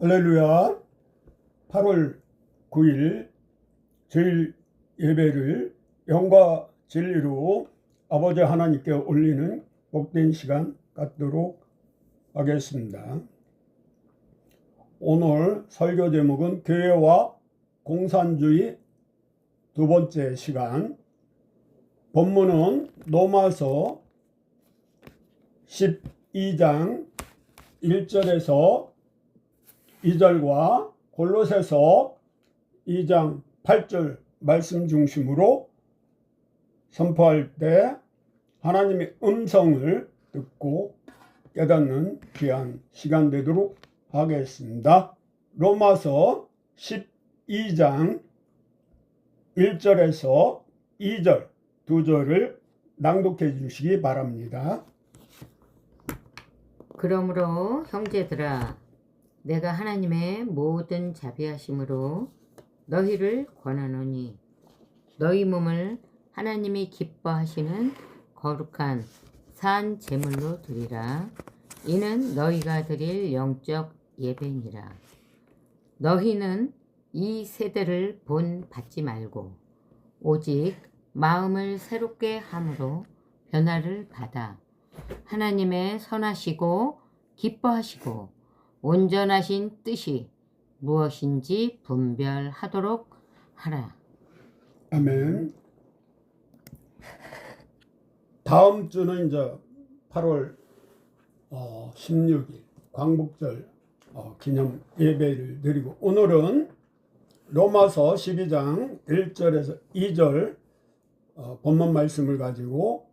할렐루야. 8월 9일 주일 예배를 영과 진리로 아버지 하나님께 올리는 복된 시간 갖도록 하겠습니다. 오늘 설교 제목은 교회와 공산주의 두 번째 시간. 본문은 로마서 12장 1절에서 2절과 골로새서 2장 8절 말씀 중심으로 선포할 때 하나님의 음성을 듣고 깨닫는 귀한 시간 되도록 하겠습니다. 로마서 12장 1절에서 2절 두 절을 낭독해 주시기 바랍니다. 그러므로 형제들아, 내가 하나님의 모든 자비하심으로 너희를 권하노니 너희 몸을 하나님이 기뻐하시는 거룩한 산 제물로 드리라. 이는 너희가 드릴 영적 예배니라. 너희는 이 세대를 본받지 말고 오직 마음을 새롭게 함으로 변화를 받아 하나님의 선하시고 기뻐하시고 온전하신 뜻이 무엇인지 분별하도록 하라. 아멘. 다음 주는 이제 8월 16일 광복절 기념 예배를 드리고, 오늘은 로마서 12장 1절에서 2절 본문 말씀을 가지고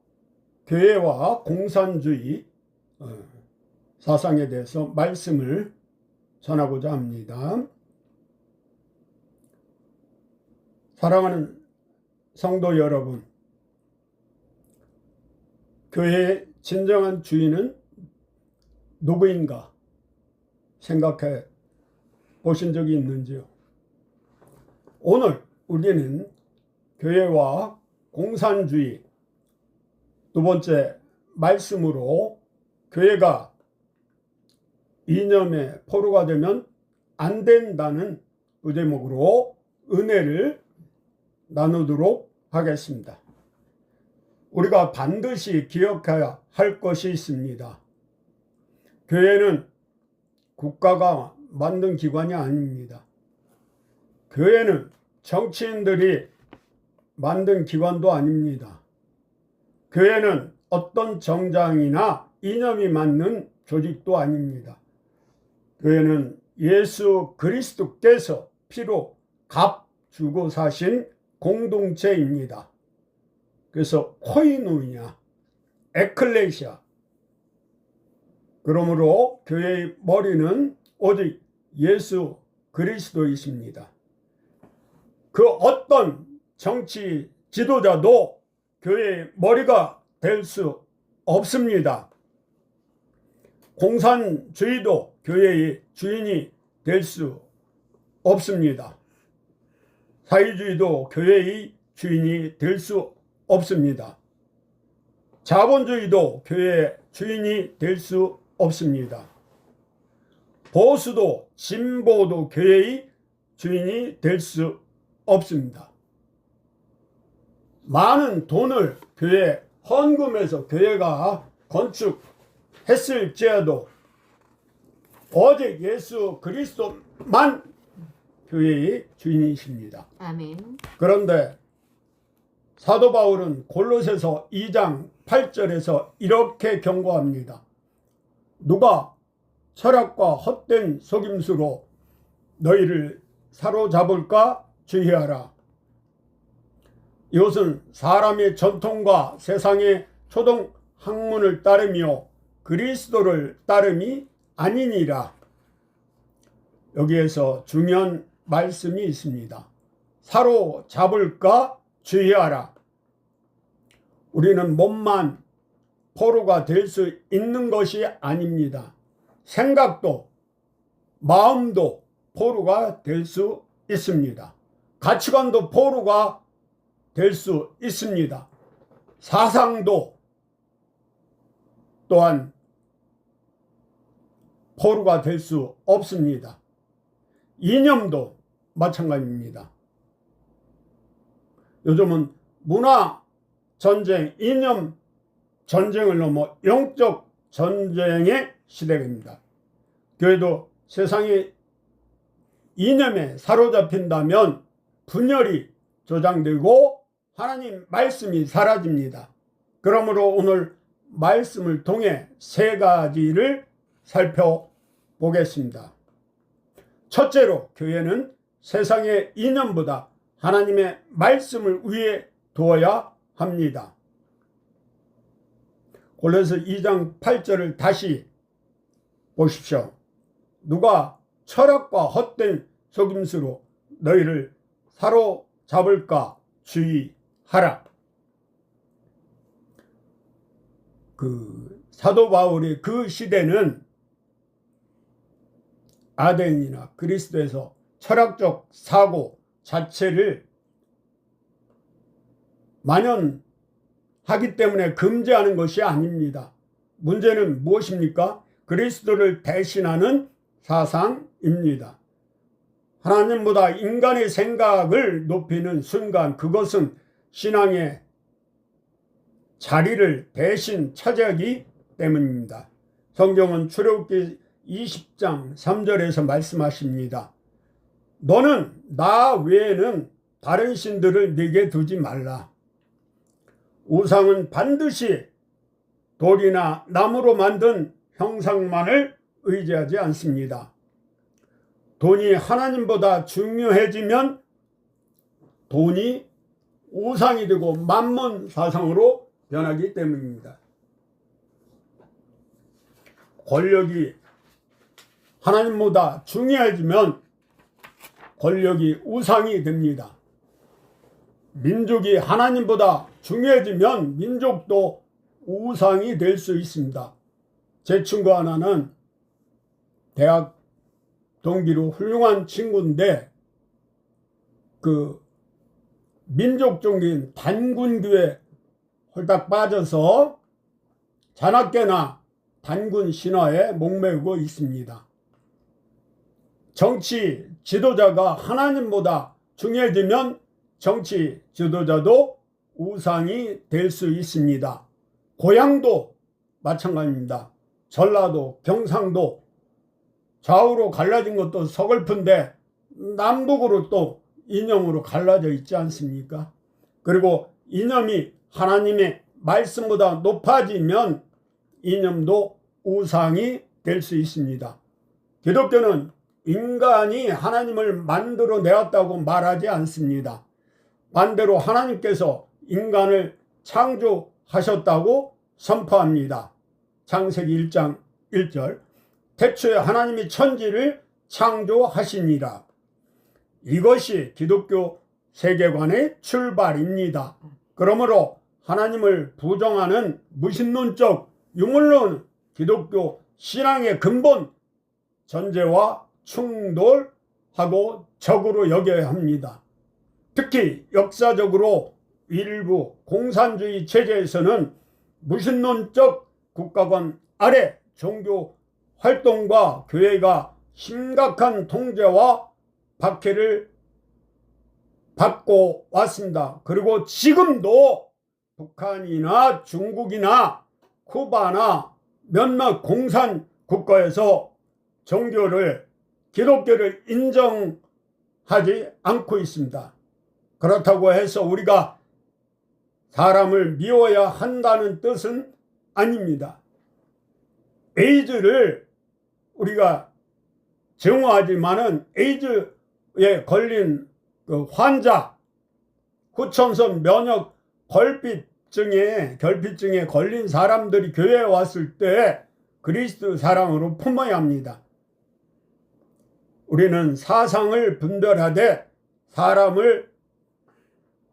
교회와 공산주의 사상에 대해서 말씀을 전하고자 합니다. 사랑하는 성도 여러분, 교회의 진정한 주인은 누구인가 생각해 보신 적이 있는지요? 오늘 우리는 교회와 공산주의 두 번째 말씀으로 교회가 이념의 포로가 되면 안 된다는 부제목으로 은혜를 나누도록 하겠습니다. 우리가 반드시 기억해야 할 것이 있습니다. 교회는 국가가 만든 기관이 아닙니다. 교회는 정치인들이 만든 기관도 아닙니다. 교회는 어떤 정당이나 이념이 맞는 조직도 아닙니다. 교회는 예수 그리스도께서 피로 값 주고 사신 공동체입니다. 그래서 코이노니아, 에클레시아. 그러므로 교회의 머리는 오직 예수 그리스도이십니다. 그 어떤 정치 지도자도 교회의 머리가 될 수 없습니다. 공산주의도 교회의 주인이 될 수 없습니다. 사회주의도 교회의 주인이 될 수 없습니다. 자본주의도 교회의 주인이 될 수 없습니다. 보수도 진보도 교회의 주인이 될 수 없습니다. 많은 돈을 교회에 헌금해서 교회가 건축했을지라도 오직 예수 그리스도만 교회의 주인이십니다. 아멘. 그런데 사도 바울은 골로새서 2장 8절에서 이렇게 경고합니다. 누가 철학과 헛된 속임수로 너희를 사로잡을까 주의하라. 이것은 사람의 전통과 세상의 초등 학문을 따르며 그리스도를 따름이 아니니라. 여기에서 중요한 말씀이 있습니다. 사로잡을까 주의하라. 우리는 몸만 포로가 될 수 있는 것이 아닙니다. 생각도 마음도 포로가 될 수 있습니다. 가치관도 포로가 될 수 있습니다. 사상도 또한 포로가 될 수 없습니다. 이념도 마찬가지입니다. 요즘은 문화 전쟁, 이념 전쟁을 넘어 영적 전쟁의 시대입니다. 교회도 세상의 이념에 사로잡힌다면 분열이 조장되고 하나님 말씀이 사라집니다. 그러므로 오늘 말씀을 통해 세 가지를 살펴보겠습니다. 첫째로 교회는 세상의 이념보다 하나님의 말씀을 위에 두어야 합니다. 골로새 2장 8절을 다시 보십시오. 누가 철학과 헛된 속임수로 너희를 사로잡을까 주의하라. 사도 바울의 그 시대는 아덴이나 그리스도에서 철학적 사고 자체를 만연하기 때문에 금지하는 것이 아닙니다. 문제는 무엇입니까? 그리스도를 대신하는 사상입니다. 하나님보다 인간의 생각을 높이는 순간 그것은 신앙의 자리를 대신 차지하기 때문입니다. 성경은 출애굽기 20장 3절에서 말씀하십니다. 너는 나 외에는 다른 신들을 네게 두지 말라. 우상은 반드시 돌이나 나무로 만든 형상만을 의지하지 않습니다. 돈이 하나님보다 중요해지면 돈이 우상이 되고 만몬 사상으로 변하기 때문입니다. 권력이 하나님보다 중요해지면 권력이 우상이 됩니다. 민족이 하나님보다 중요해지면 민족도 우상이 될 수 있습니다. 제 친구 하나는 대학 동기로 훌륭한 친구인데 민족적인 단군교에 홀딱 빠져서 자나깨나 단군 신화에 목매고 있습니다. 정치 지도자가 하나님보다 중요해지면 정치 지도자도 우상이 될 수 있습니다. 고향도 마찬가지입니다. 전라도, 경상도 좌우로 갈라진 것도 서글픈데 남북으로 또 이념으로 갈라져 있지 않습니까? 그리고 이념이 하나님의 말씀보다 높아지면 이념도 우상이 될 수 있습니다. 기독교는 인간이 하나님을 만들어 내었다고 말하지 않습니다. 반대로 하나님께서 인간을 창조하셨다고 선포합니다. 창세기 1장 1절 태초에 하나님이 천지를 창조하시니라. 이것이 기독교 세계관의 출발입니다. 그러므로 하나님을 부정하는 무신론적 유물론 기독교 신앙의 근본 전제와 충돌하고 적으로 여겨야 합니다. 특히 역사적으로 일부 공산주의 체제에서는 무신론적 국가관 아래 종교 활동과 교회가 심각한 통제와 박해를 받고 왔습니다. 그리고 지금도 북한이나 중국이나 쿠바나 몇몇 공산 국가에서 기독교를 인정하지 않고 있습니다. 그렇다고 해서 우리가 사람을 미워야 한다는 뜻은 아닙니다. 에이즈를 우리가 증오하지만은 에이즈에 걸린 환자, 후천성 면역 결핍증에 걸린 사람들이 교회에 왔을 때 그리스도 사랑으로 품어야 합니다. 우리는 사상을 분별하되 사람을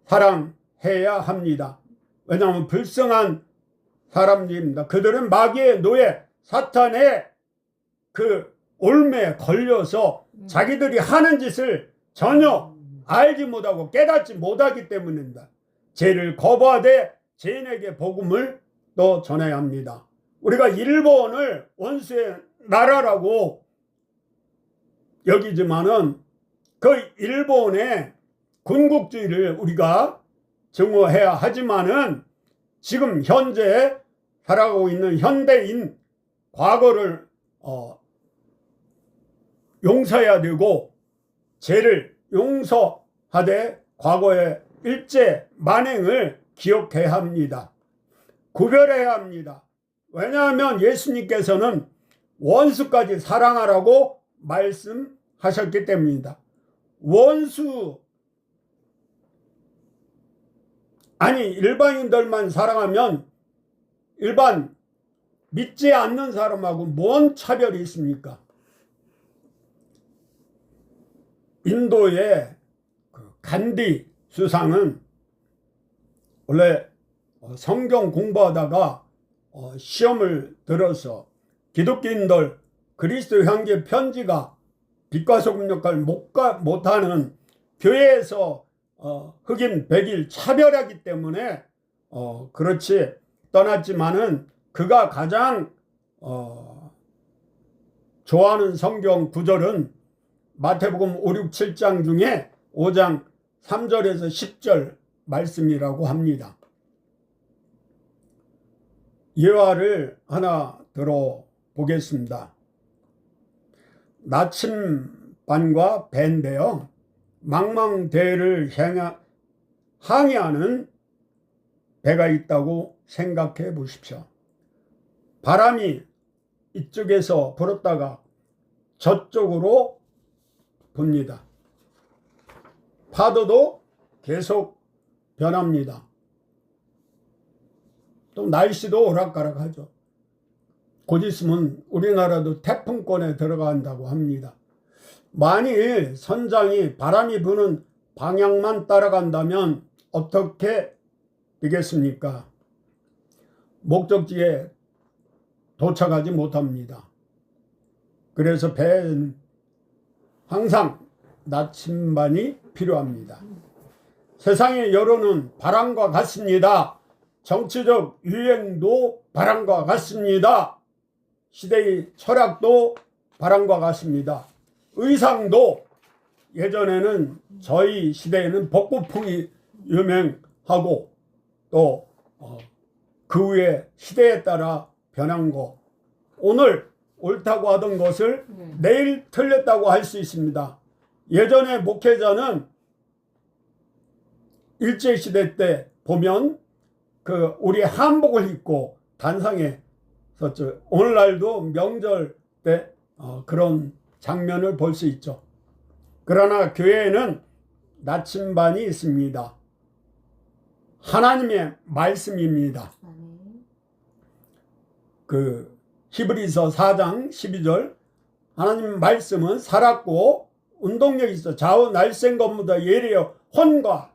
사랑해야 합니다. 왜냐하면 불쌍한 사람들입니다. 그들은 마귀의 노예, 사탄의 올매에 걸려서 자기들이 하는 짓을 전혀 알지 못하고 깨닫지 못하기 때문입니다. 죄를 거부하되 죄인에게 복음을 또 전해야 합니다. 우리가 일본을 원수의 나라라고 여기지만은 그 일본의 군국주의를 우리가 증오해야 하지만은 지금 현재 살아가고 있는 현대인 과거를 용서해야 되고 죄를 용서하되 과거의 일제 만행을 기억해야 합니다. 구별해야 합니다. 왜냐하면 예수님께서는 원수까지 사랑하라고 말씀하셨기 때문입니다. 원수 아니 일반인들만 사랑하면 일반 믿지 않는 사람하고 뭔 차별이 있습니까? 인도의 간디 수상은 원래 성경 공부하다가 시험을 들어서 기독교인들 그리스도 형제 편지가 빛과 소금 역할을 못하는 교회에서 흑인 백일 차별하기 때문에 그렇지 떠났지만은 그가 가장 좋아하는 성경 구절은 마태복음 5, 6, 7장 중에 5장 3절에서 10절 말씀이라고 합니다. 예화를 하나 들어보겠습니다. 나침반과 배인데요. 망망대해를 항해하는 배가 있다고 생각해 보십시오. 바람이 이쪽에서 불었다가 저쪽으로 붑니다. 파도도 계속 변합니다. 또 날씨도 오락가락하죠. 곧 있으면 우리나라도 태풍권에 들어간다고 합니다. 만일 선장이 바람이 부는 방향만 따라간다면 어떻게 되겠습니까? 목적지에 도착하지 못합니다. 그래서 배는 항상 나침반이 필요합니다. 세상의 여론은 바람과 같습니다. 정치적 유행도 바람과 같습니다. 시대의 철학도 바람과 같습니다. 의상도 예전에는 저희 시대에는 복고풍이 유명하고 또 그 후에 시대에 따라 변한 거 오늘 옳다고 하던 것을 내일 틀렸다고 할 수 있습니다. 예전에 목회자는 일제시대 때 보면 우리 한복을 입고 단상에 섰죠. 오늘날도 명절 때 그런 장면을 볼 수 있죠. 그러나 교회에는 나침반이 있습니다. 하나님의 말씀입니다. 히브리서 4장 12절 하나님 말씀은 살았고 운동력이 있어 좌우 날쌘 것보다 예리하여 혼과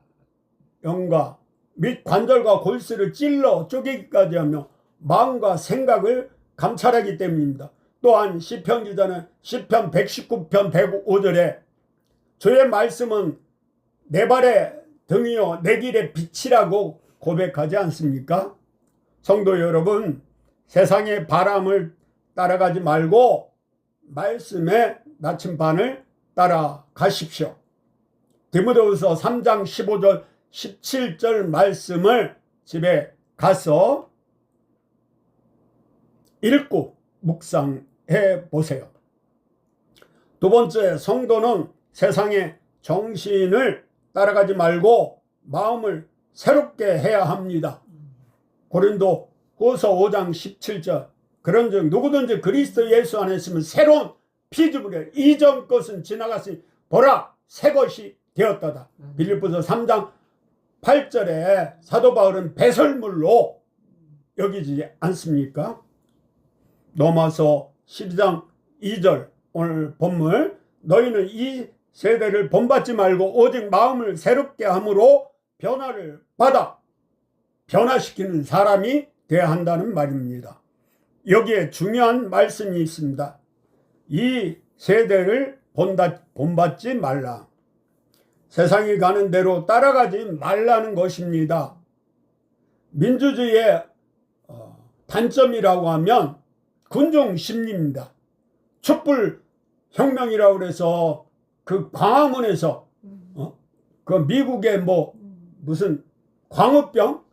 영과 및 관절과 골수를 찔러 쪼개기까지 하며 마음과 생각을 감찰하기 때문입니다. 또한 시편 기자는 시편 119편 105절에 주의 말씀은 내 발의 등이요 내 길의 빛이라고 고백하지 않습니까? 성도 여러분, 세상의 바람을 따라가지 말고 말씀의 나침반을 따라가십시오. 디모데후서 3장 15절 17절 말씀을 집에 가서 읽고 묵상해 보세요. 두 번째, 성도는 세상의 정신을 따라가지 말고 마음을 새롭게 해야 합니다. 고린도 후서 5장 17절 그런즉 누구든지 그리스도 예수 안에 있으면 새로운 피조물이라 이전 것은 지나갔으니 보라 새 것이 되었다다. 빌립보서 3장 8절에 사도 바울은 배설물로 여기지 않습니까? 로마서 12장 2절 오늘 본문 너희는 이 세대를 본받지 말고 오직 마음을 새롭게 함으로 변화를 받아 변화시키는 사람이 되어야 한다는 말입니다. 여기에 중요한 말씀이 있습니다. 이 세대를 본받지 말라. 세상이 가는 대로 따라가지 말라는 것입니다. 민주주의의 단점이라고 하면 군중 심리입니다. 촛불 혁명이라고 해서 그 광화문에서 그 미국의 뭐 무슨 광우병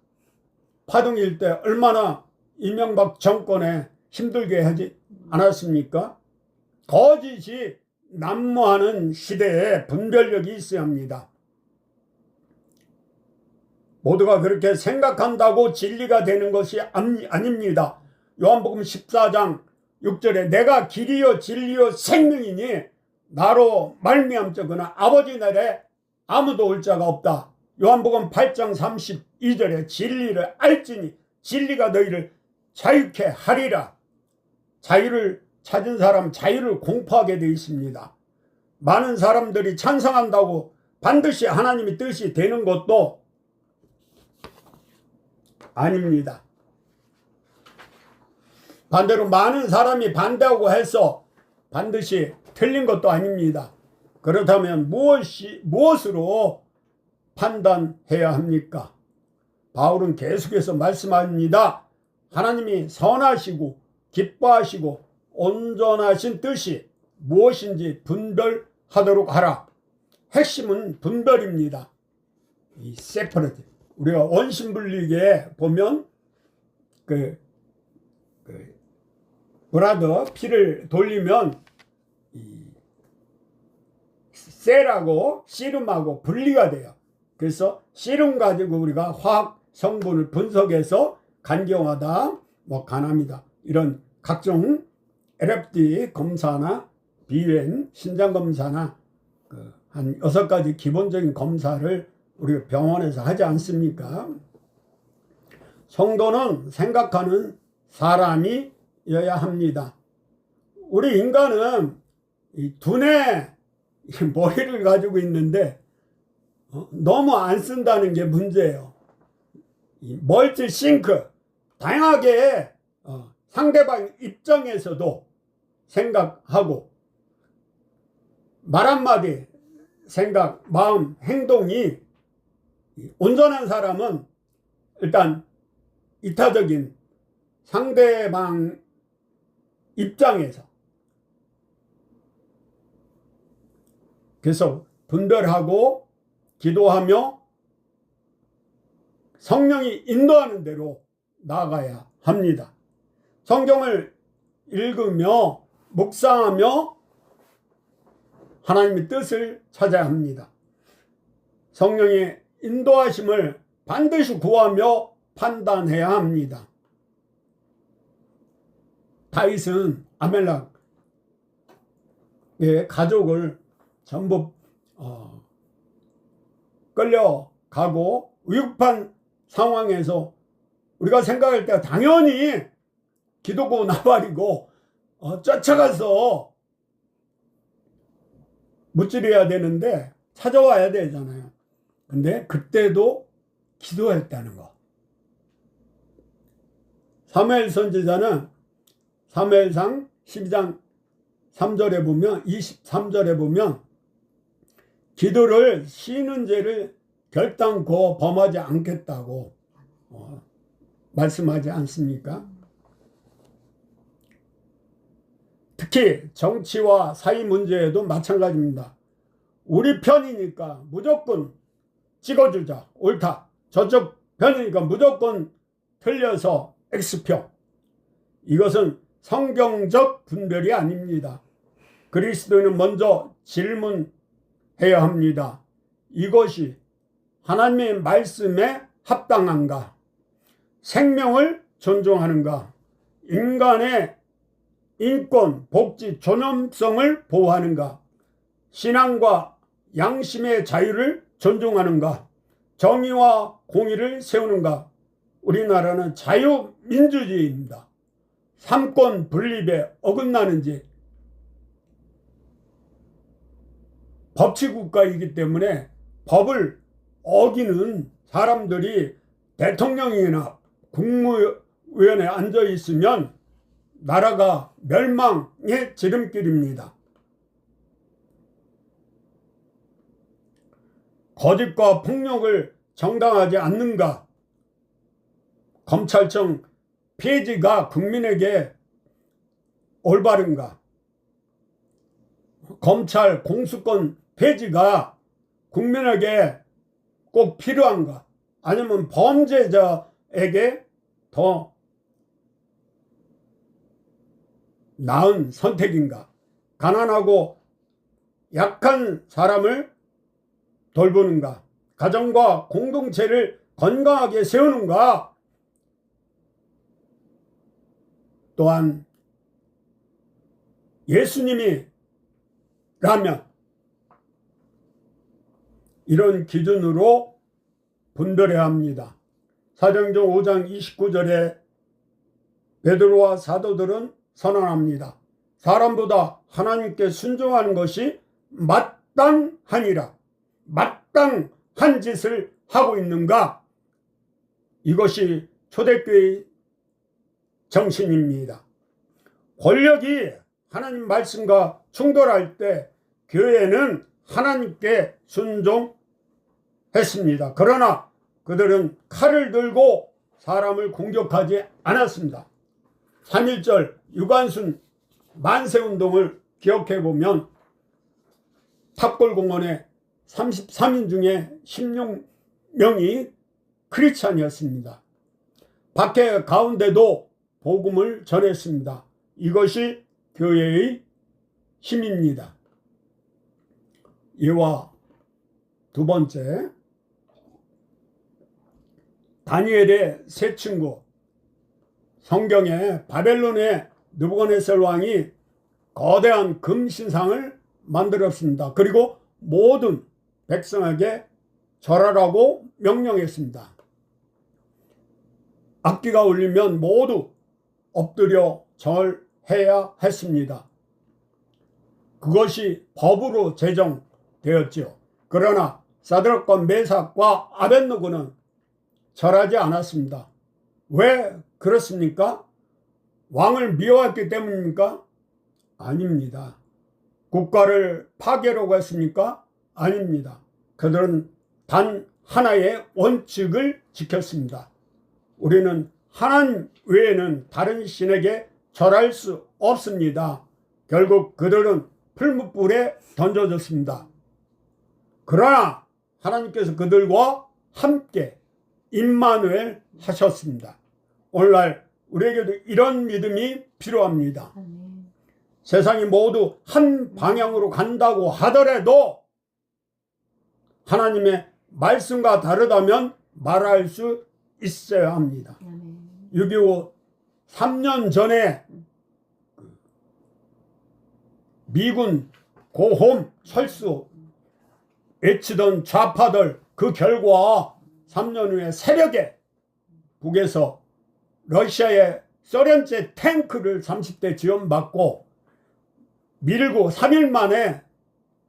파동일 때 얼마나 이명박 정권에 힘들게 하지 않았습니까? 거짓이 난무하는 시대에 분별력이 있어야 합니다. 모두가 그렇게 생각한다고 진리가 되는 것이 아닙니다. 요한복음 14장 6절에 내가 길이요 진리요 생명이니 나로 말미암자거나 아버지 나라에 아무도 올 자가 없다. 요한복음 8장 32절에 진리를 알지니 진리가 너희를 자유케 하리라. 자유를 찾은 사람 자유를 공포하게 되어 있습니다. 많은 사람들이 찬성한다고 반드시 하나님의 뜻이 되는 것도 아닙니다. 반대로 많은 사람이 반대하고 해서 반드시 틀린 것도 아닙니다. 그렇다면 무엇으로 판단해야 합니까? 바울은 계속해서 말씀합니다. 하나님이 선하시고 기뻐하시고 온전하신 뜻이 무엇인지 분별하도록 하라. 핵심은 분별입니다. 이 세퍼레이트. 우리가 원심분리에 보면 브라더 피를 돌리면 이 셀하고 씨름하고 분리가 돼요. 그래서 씨름 가지고 우리가 화학 성분을 분석해서 간경하다, 뭐 간암이다 이런 각종 LFT 검사나 비행 신장 검사나 한 6가지 기본적인 검사를 우리 병원에서 하지 않습니까? 성도는 생각하는 사람이어야 합니다. 우리 인간은 이 두뇌 머리를 가지고 있는데 너무 안 쓴다는 게 문제예요. 멀티 싱크 다양하게 상대방 입장에서도 생각하고 말 한마디 생각, 마음, 행동이 온전한 사람은 일단 이타적인 상대방 입장에서 그래서 분별하고 기도하며 성령이 인도하는 대로 나아가야 합니다. 성경을 읽으며 묵상하며 하나님의 뜻을 찾아야 합니다. 성령의 인도하심을 반드시 구하며 판단해야 합니다. 다윗은 아멜렉의 가족을 전부 끌려가고 위급한 상황에서 우리가 생각할 때 당연히 기도고 나발이고 쫓아가서 무찌려야 되는데 찾아와야 되잖아요. 근데 그때도 기도했다는 거. 사무엘 선지자는 사무엘상 12장 3절에 보면 23절에 보면 기도를 쉬는 죄를 결단코 범하지 않겠다고 말씀하지 않습니까? 특히 정치와 사회 문제에도 마찬가지입니다. 우리 편이니까 무조건 찍어주자. 옳다. 저쪽 편이니까 무조건 틀려서 X표. 이것은 성경적 분별이 아닙니다. 그리스도인은 먼저 질문해야 합니다. 이것이 하나님의 말씀에 합당한가? 생명을 존중하는가? 인간의 인권, 복지, 존엄성을 보호하는가? 신앙과 양심의 자유를 존중하는가? 정의와 공의를 세우는가? 우리나라는 자유민주주의입니다. 삼권 분립에 어긋나는지 법치국가이기 때문에 법을 어기는 사람들이 대통령이나 국무위원회에 앉아 있으면 나라가 멸망의 지름길입니다. 거짓과 폭력을 정당하지 않는가? 검찰청 폐지가 국민에게 올바른가? 검찰 공수권 폐지가 국민에게 꼭 필요한가? 아니면 범죄자에게 더 나은 선택인가? 가난하고 약한 사람을 돌보는가? 가정과 공동체를 건강하게 세우는가? 또한 예수님이 라면 이런 기준으로 분별해야 합니다. 사도행전 5장 29절에 베드로와 사도들은 선언합니다. 사람보다 하나님께 순종하는 것이 마땅하니라. 마땅한 짓을 하고 있는가? 이것이 초대교회의 정신입니다. 권력이 하나님 말씀과 충돌할 때 교회는 하나님께 순종했습니다. 그러나 그들은 칼을 들고 사람을 공격하지 않았습니다. 3.1절 유관순 만세운동을 기억해보면 탑골공원에 33인 중에 16명이 크리스찬이었습니다. 박해 가운데도 복음을 전했습니다. 이것이 교회의 힘입니다. 이와 두 번째, 다니엘의 세 친구. 성경에 바벨론의 느부갓네살 왕이 거대한 금신상을 만들었습니다. 그리고 모든 백성에게 절하라고 명령했습니다. 악기가 울리면 모두 엎드려 절해야 했습니다. 그것이 법으로 제정되었지요. 그러나 사드락과 메삭과 아벳느고는 절하지 않았습니다. 왜 그렇습니까? 왕을 미워했기 때문입니까? 아닙니다. 국가를 파괴하려고 했습니까? 아닙니다. 그들은 단 하나의 원칙을 지켰습니다. 우리는 하나님 외에는 다른 신에게 절할 수 없습니다. 결국 그들은 풀무불에 던져졌습니다. 그러나 하나님께서 그들과 함께 임마누엘 하셨습니다. 오늘날 우리에게도 이런 믿음이 필요합니다. 세상이 모두 한 방향으로 간다고 하더라도 하나님의 말씀과 다르다면 말할 수 있어야 합니다. 6.25 3년 전에 미군 고홈 철수 외치던 좌파들, 그 결과 3년 후에 새벽에 북에서 러시아의 소련제 탱크를 30대 지원받고 밀고 3일 만에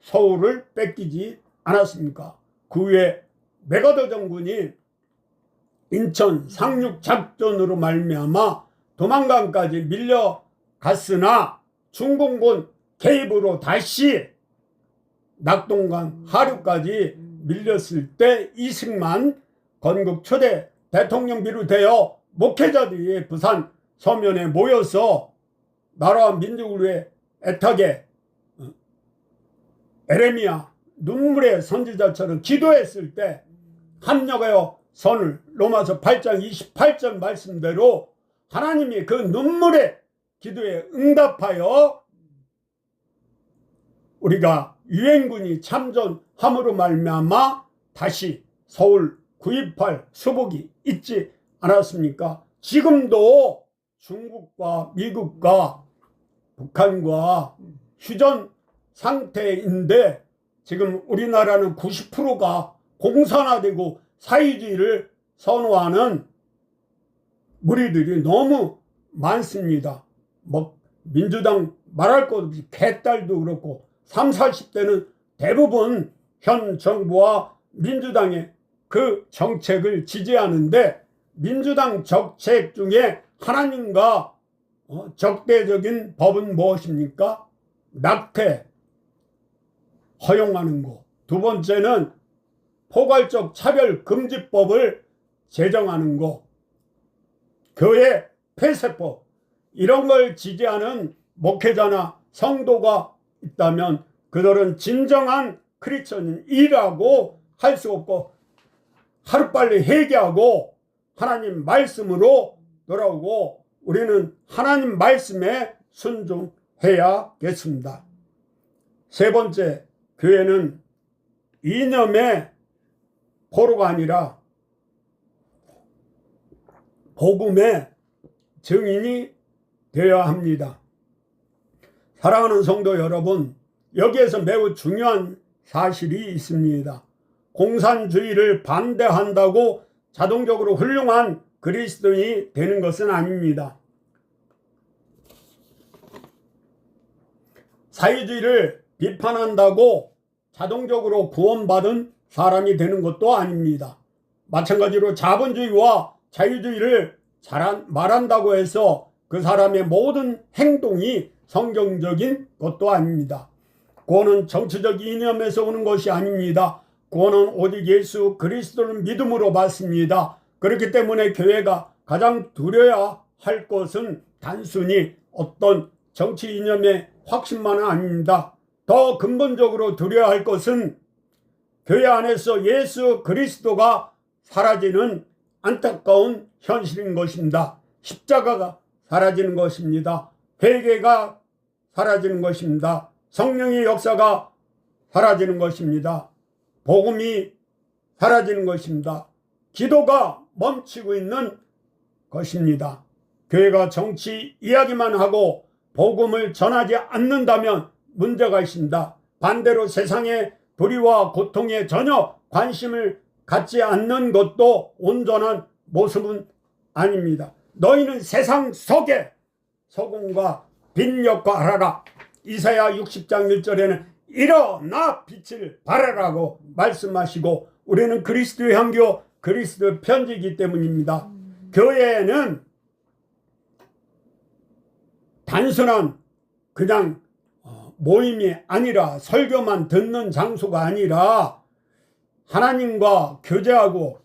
서울을 뺏기지 않았습니까? 그 후에 메가더 정군이 인천 상륙작전으로 말미암아 도망강까지 밀려갔으나 중공군 개입으로 다시 낙동강 하류까지 밀렸을 때 이승만 건국 초대 대통령 비롯하여 목회자들이 부산 서면에 모여서 나라와 민족을 위해 애타게 에레미야 눈물의 선지자처럼 기도했을 때 합력하여 선을 로마서 8장 28절 말씀대로 하나님이 그 눈물의 기도에 응답하여 우리가 유엔군이 참전함으로 말미암아 다시 서울 구입할 수복이 있지 않았습니까? 지금도 중국과 미국과 북한과 휴전 상태인데 지금 우리나라는 90%가 공산화되고 사회주의를 선호하는 무리들이 너무 많습니다. 뭐 민주당 말할 것 없이 개딸도 그렇고 30, 40대는 대부분 현 정부와 민주당의 그 정책을 지지하는데 민주당 정책 중에 하나님과 적대적인 법은 무엇입니까? 낙태 허용하는 거. 두 번째는 포괄적 차별금지법을 제정하는 거. 교회 폐쇄법. 이런 걸 지지하는 목회자나 성도가 있다면 그들은 진정한 크리스천이라고 할 수 없고 하루빨리 회개하고 하나님 말씀으로 돌아오고 우리는 하나님 말씀에 순종해야겠습니다. 세 번째, 교회는 이념의 포로가 아니라 복음의 증인이 되어야 합니다. 사랑하는 성도 여러분, 여기에서 매우 중요한 사실이 있습니다. 공산주의를 반대한다고 자동적으로 훌륭한 그리스도인이 되는 것은 아닙니다. 사회주의를 비판한다고 자동적으로 구원받은 사람이 되는 것도 아닙니다. 마찬가지로 자본주의와 자유주의를 말한다고 해서 그 사람의 모든 행동이 성경적인 것도 아닙니다. 구원은 정치적 이념에서 오는 것이 아닙니다. 구원은 오직 예수 그리스도를 믿음으로 받습니다. 그렇기 때문에 교회가 가장 두려워야 할 것은 단순히 어떤 정치 이념의 확신만은 아닙니다. 더 근본적으로 두려워야 할 것은 교회 안에서 예수 그리스도가 사라지는 안타까운 현실인 것입니다. 십자가가 사라지는 것입니다. 회개가 사라지는 것입니다. 성령의 역사가 사라지는 것입니다. 복음이 사라지는 것입니다. 기도가 멈추고 있는 것입니다. 교회가 정치 이야기만 하고 복음을 전하지 않는다면 문제가 있습니다. 반대로 세상의 불의와 고통에 전혀 관심을 갖지 않는 것도 온전한 모습은 아닙니다. 너희는 세상 속에 소금과 빛 역할하라. 이사야 60장 1절에는 일어나 빛을 발하라고 말씀하시고 우리는 그리스도의 향교 그리스도의 편지이기 때문입니다. 교회는 단순한 그냥 모임이 아니라 설교만 듣는 장소가 아니라 하나님과 교제하고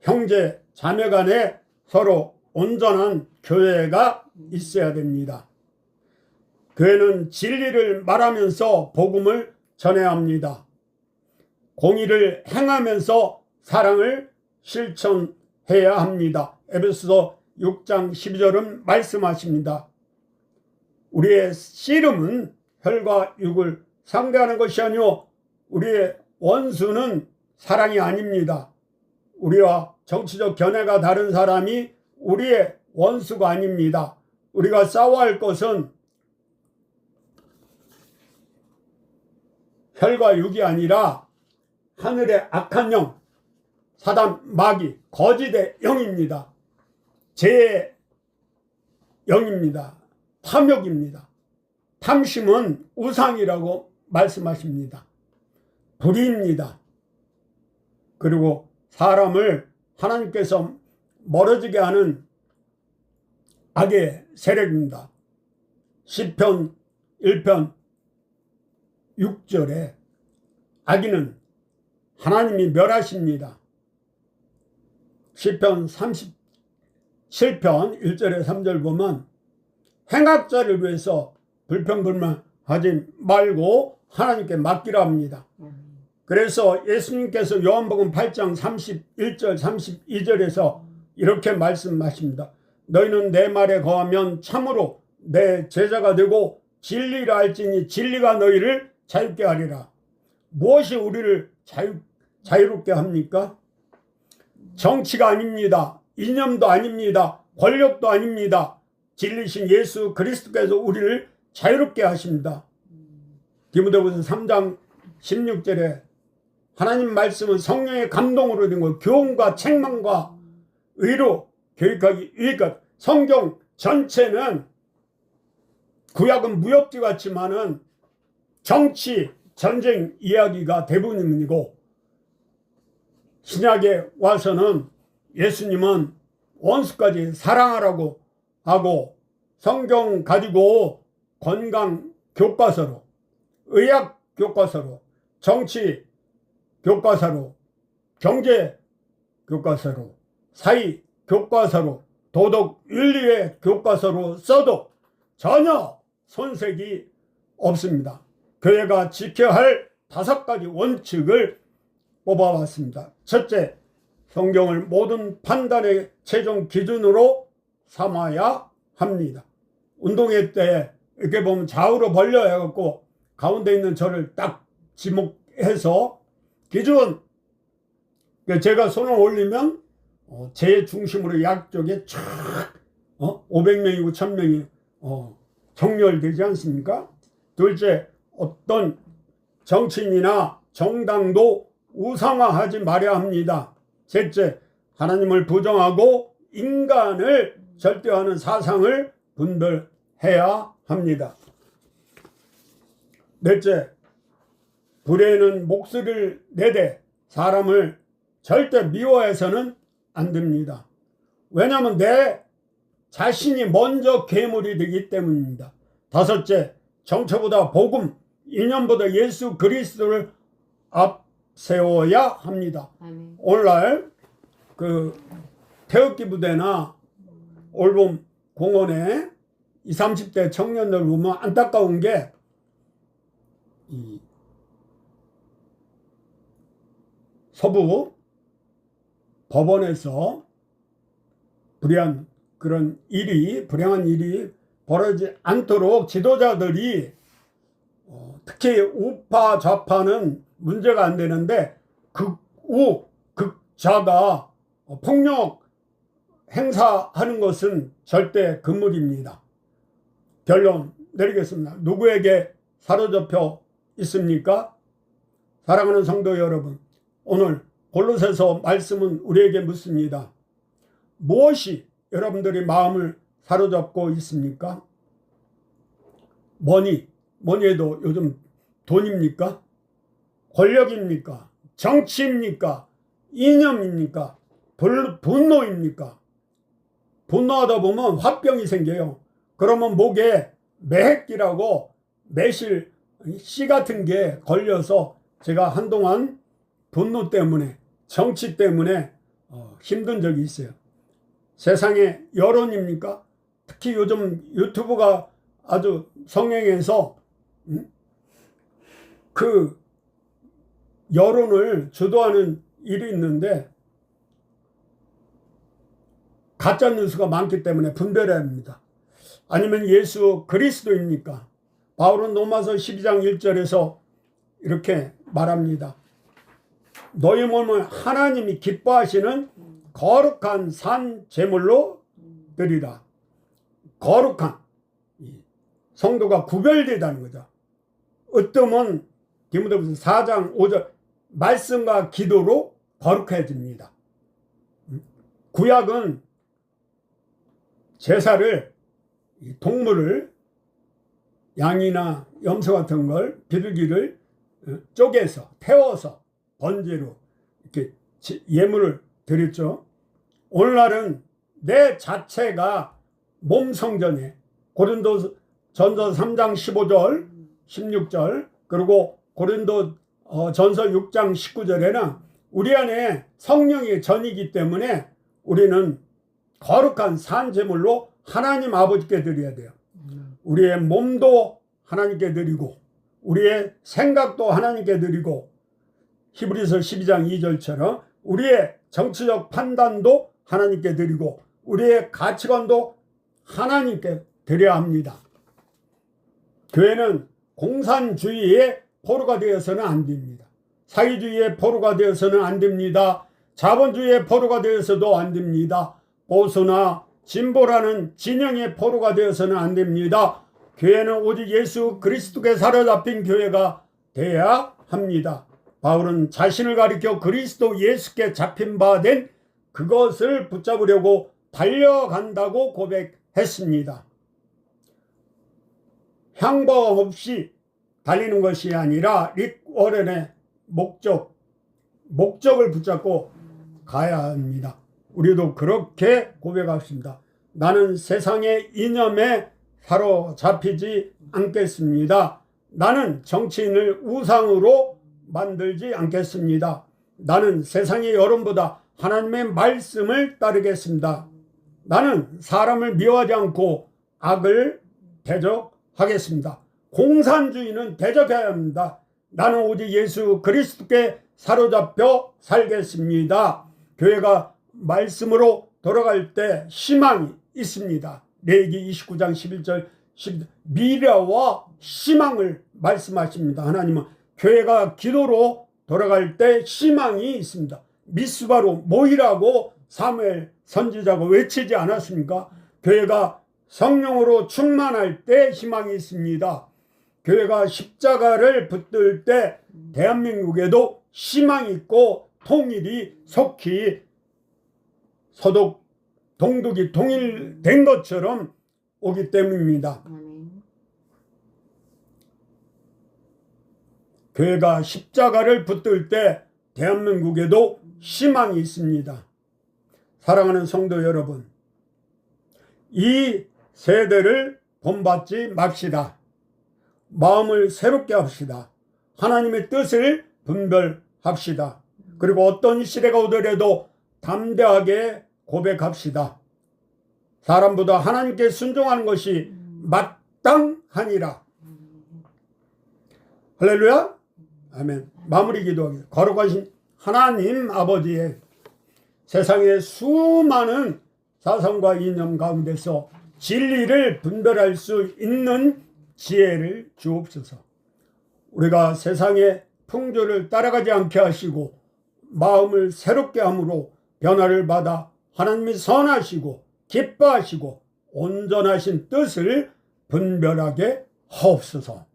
형제 자매 간에 서로 온전한 교회가 있어야 됩니다. 교회는 진리를 말하면서 복음을 전해야 합니다. 공의를 행하면서 사랑을 실천해야 합니다. 에베소서 6장 12절은 말씀하십니다. 우리의 씨름은 혈과 육을 상대하는 것이 아니오 우리의 원수는 사랑이 아닙니다. 우리와 정치적 견해가 다른 사람이 우리의 원수가 아닙니다. 우리가 싸워야 할 것은 혈과 육이 아니라 하늘의 악한 영, 사단, 마귀, 거짓의 영입니다. 죄의 영입니다. 탐욕입니다. 탐심은 우상이라고 말씀하십니다. 불의입니다. 그리고 사람을 하나님께서 멀어지게 하는 악의 세력입니다. 시편 1편 6절에 악인은 하나님이 멸하십니다. 시편 37편 1절에 3절 보면 행악자를 위해서 불평불만하지 말고 하나님께 맡기라 합니다. 그래서 예수님께서 요한복음 8장 31절 32절에서 이렇게 말씀하십니다. 너희는 내 말에 거하면 참으로 내 제자가 되고 진리를 알지니 진리가 너희를 자유케 하리라. 무엇이 우리를 자유롭게 합니까? 정치가 아닙니다. 이념도 아닙니다. 권력도 아닙니다. 진리신 예수 그리스도께서 우리를 자유롭게 하십니다. 디모데후서 3장 16절에 하나님 말씀은 성령의 감동으로 된 것, 교훈과 책망과 의로 교육하기 위해서 성경 전체는 구약은 무협지 같지만은 정치, 전쟁 이야기가 대부분이고 신약에 와서는 예수님은 원수까지 사랑하라고 하고 성경 가지고 건강 교과서로, 의학 교과서로, 정치 교과서로, 경제 교과서로, 사회 교과서로, 도덕 윤리의 교과서로 써도 전혀 손색이 없습니다. 교회가 지켜야 할 5가지 원칙을 뽑아왔습니다. 첫째, 성경을 모든 판단의 최종 기준으로 삼아야 합니다. 운동회 때 이렇게 보면 좌우로 벌려 해갖고 가운데 있는 저를 딱 지목해서 기준, 제가 손을 올리면 제 중심으로 양쪽에 쫙 500명이고 1000명이 정렬되지 않습니까? 둘째, 어떤 정치인이나 정당도 우상화하지 말아야 합니다. 셋째, 하나님을 부정하고 인간을 절대화하는 사상을 분별해야 합니다. 넷째, 불의는 목소리를 내되 사람을 절대 미워해서는 안 됩니다. 왜냐하면 내 자신이 먼저 괴물이 되기 때문입니다. 다섯째, 정처보다 복음, 이념보다 예수 그리스도를 앞세워야 합니다. 아멘. 오늘날 그 태극기 부대나 올봄 공원에 20, 30대 청년들 보면 안타까운 게 이 서부 법원에서 불행한 일이 벌어지지 않도록 지도자들이 특히 우파 좌파는 문제가 안 되는데 극우 극좌가 폭력 행사하는 것은 절대 금물입니다. 결론 내리겠습니다. 누구에게 사로잡혀 있습니까? 사랑하는 성도 여러분, 오늘 골로새서 말씀은 우리에게 묻습니다. 무엇이 여러분들의 마음을 사로잡고 있습니까? 뭐니 해도 요즘 돈입니까? 권력입니까? 정치입니까? 이념입니까? 분노입니까? 분노하다 보면 화병이 생겨요. 그러면 목에 매핵기라고 매실 씨 같은 게 걸려서 제가 한동안 분노 때문에 정치 때문에 힘든 적이 있어요. 세상의 여론입니까? 특히 요즘 유튜브가 아주 성행해서 그 여론을 주도하는 일이 있는데 가짜 뉴스가 많기 때문에 분별해야 합니다. 아니면 예수 그리스도입니까? 바울은 로마서 12장 1절에서 이렇게 말합니다. 너희 몸을 하나님이 기뻐하시는 거룩한 산 제물로 드리라. 거룩한 성도가 구별되다는 거죠. 으뜸은 디모데후서 4장 5절 말씀과 기도로 거룩해집니다. 구약은 제사를 동물을 양이나 염소 같은 걸 비둘기를 쪼개서 태워서 번제로 이렇게 예물을 드렸죠. 오늘날은 내 자체가 몸 성전에 고린도전서 3장 15절 16절 그리고 고린도전서 6장 19절에는 우리 안에 성령의 전이기 때문에 우리는 거룩한 산제물로 하나님 아버지께 드려야 돼요. 우리의 몸도 하나님께 드리고 우리의 생각도 하나님께 드리고 히브리서 12장 2절처럼 우리의 정치적 판단도 하나님께 드리고 우리의 가치관도 하나님께 드려야 합니다. 교회는 공산주의의 포로가 되어서는 안 됩니다. 사회주의의 포로가 되어서는 안 됩니다. 자본주의의 포로가 되어서도 안 됩니다. 보수나 진보라는 진영의 포로가 되어서는 안 됩니다. 교회는 오직 예수 그리스도께 사로잡힌 교회가 되어야 합니다. 바울은 자신을 가리켜 그리스도 예수께 잡힌 바 된 그것을 붙잡으려고 달려간다고 고백했습니다. 향방 없이 달리는 것이 아니라 릭 워런의 목적을 붙잡고 가야 합니다. 우리도 그렇게 고백합시다. 나는 세상의 이념에 사로잡히지 않겠습니다. 나는 정치인을 우상으로 만들지 않겠습니다. 나는 세상의 여론보다 하나님의 말씀을 따르겠습니다. 나는 사람을 미워하지 않고 악을 대적하겠습니다. 공산주의는 대적해야 합니다. 나는 오직 예수 그리스도께 사로잡혀 살겠습니다. 교회가 말씀으로 돌아갈 때 희망이 있습니다. 레위기 29장 11절 미래와 희망을 말씀하십니다. 하나님은 교회가 기도로 돌아갈 때 희망이 있습니다. 미스바로 모이라고 사무엘 선지자가 외치지 않았습니까? 교회가 성령으로 충만할 때 희망이 있습니다. 교회가 십자가를 붙들 때 대한민국에도 희망이 있고 통일이 속히 서독 동독이 통일된 것처럼 오기 때문입니다. 교회가 십자가를 붙들 때 대한민국에도 희망이 있습니다. 사랑하는 성도 여러분, 이 세대를 본받지 맙시다. 마음을 새롭게 합시다. 하나님의 뜻을 분별합시다. 그리고 어떤 시대가 오더라도 담대하게 고백합시다. 사람보다 하나님께 순종하는 것이 마땅하니라. 할렐루야. 아멘. 마무리 기도하겠습니다. 거룩하신 하나님 아버지의 세상의 수많은 사상과 이념 가운데서 진리를 분별할 수 있는 지혜를 주옵소서. 우리가 세상의 풍조를 따라가지 않게 하시고 마음을 새롭게 함으로 변화를 받아 하나님이 선하시고 기뻐하시고 온전하신 뜻을 분별하게 하옵소서.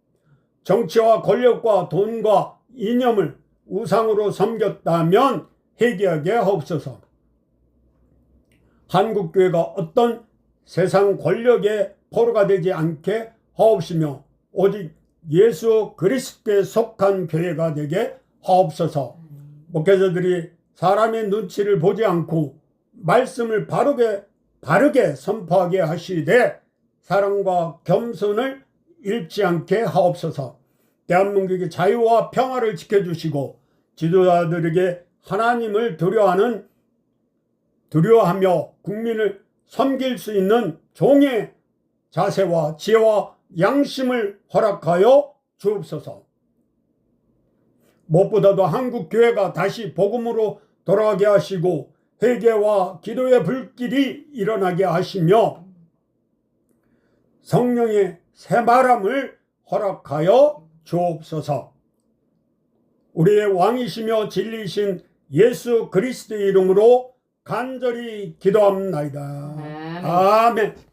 정치와 권력과 돈과 이념을 우상으로 섬겼다면 회개하게 하옵소서. 한국교회가 어떤 세상 권력의 포로가 되지 않게 하옵시며 오직 예수 그리스도께 속한 교회가 되게 하옵소서. 목회자들이 사람의 눈치를 보지 않고 말씀을 바르게 선포하게 하시되 사랑과 겸손을 잃지 않게 하옵소서. 대한민국의 자유와 평화를 지켜주시고 지도자들에게 하나님을 두려워하며 국민을 섬길 수 있는 종의 자세와 지혜와 양심을 허락하여 주옵소서. 무엇보다도 한국 교회가 다시 복음으로 돌아가게 하시고 회개와 기도의 불길이 일어나게 하시며 성령의 새바람을 허락하여 주옵소서. 우리의 왕이시며 진리이신 예수 그리스도의 이름으로 간절히 기도합나이다. 아멘.